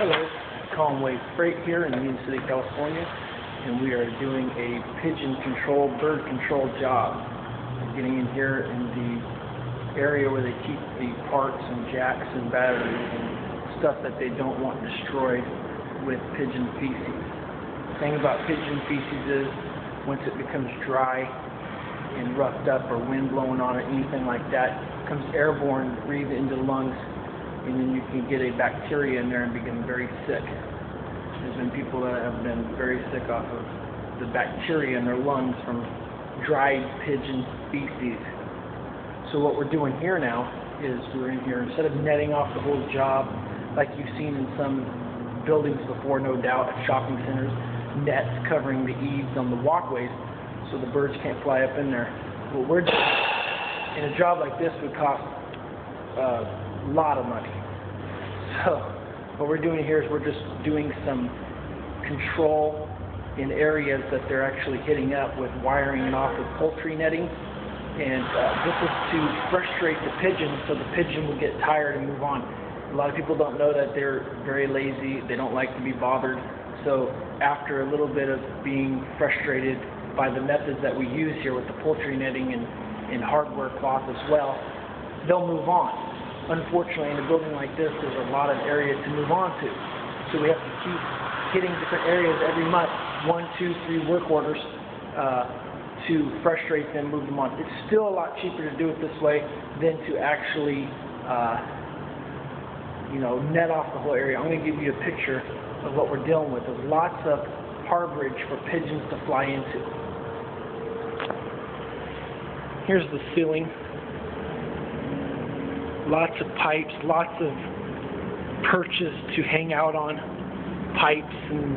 Hello, Conway Freight here in Union City, California, and we are doing a pigeon control, bird control job. We're getting in here in the area where they keep the parts and jacks and batteries and stuff that they don't want destroyed with pigeon feces. The thing about pigeon feces is once it becomes dry and roughed up or wind blowing on it, anything like that, it becomes airborne, breathe into the lungs, and then you can get a bacteria in there and become very sick. There's been people that have been very sick off of the bacteria in their lungs from dried pigeon feces. So what we're doing here now is we're in here, instead of netting off the whole job like you've seen in some buildings before, no doubt, at shopping centers, nets covering the eaves on the walkways so the birds can't fly up in there. What we're doing in a job like this would cost a lot of money. So what we're doing here is we're just doing some control in areas that they're actually hitting up with wiring it off with poultry netting, and this is to frustrate the pigeon so the pigeon will get tired and move on. A lot of people don't know that they're very lazy, they don't like to be bothered, so after a little bit of being frustrated by the methods that we use here with the poultry netting and hardware cloth as well, they'll move on. Unfortunately, in a building like this, there's a lot of area to move on to. So we have to keep hitting different areas every month, 1, 2, 3 work orders to frustrate them, move them on. It's still a lot cheaper to do it this way than to actually, net off the whole area. I'm going to give you a picture of what we're dealing with. There's lots of harborage for pigeons to fly into. Here's the ceiling. Lots of pipes, lots of perches to hang out on, pipes and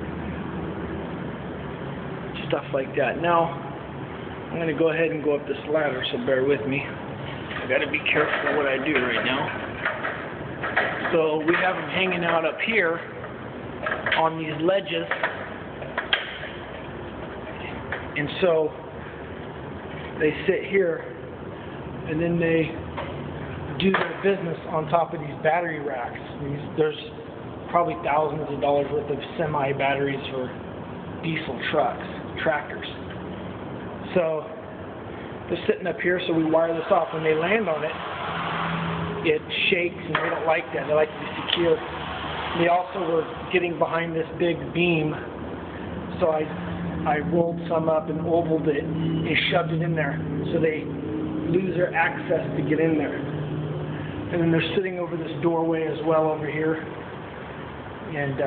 stuff like that. Now, I'm going to go ahead and go up this ladder, so bear with me. I've got to be careful what I do right now. So we have them hanging out up here on these ledges, and so they sit here, and then they do their business on top of these battery racks. There's probably thousands of dollars worth of semi-batteries for diesel trucks, tractors. So they're sitting up here, so we wire this off. When they land on it, it shakes, and they don't like that. They like to be secure. They also were getting behind this big beam, so I rolled some up and ovaled it and shoved it in there so they lose their access to get in there. And then they're sitting over this doorway as well over here, and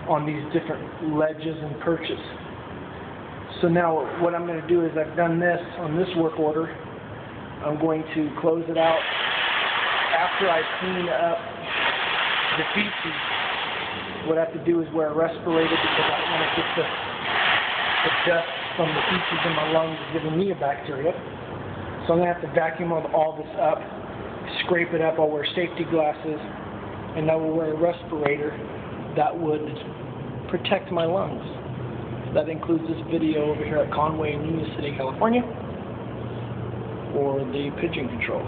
on these different ledges and perches. So now what I'm going to do is I've done this on this work order. I'm going to close it out after I clean up the feces. What I have to do is wear a respirator because I don't want to get the dust from the feces in my lungs giving me a bacteria. So I'm going to have to vacuum all this up, scrape it up. I'll wear safety glasses, and I will wear a respirator that would protect my lungs. That includes this video over here at Conway in Union City, California, for the pigeon control.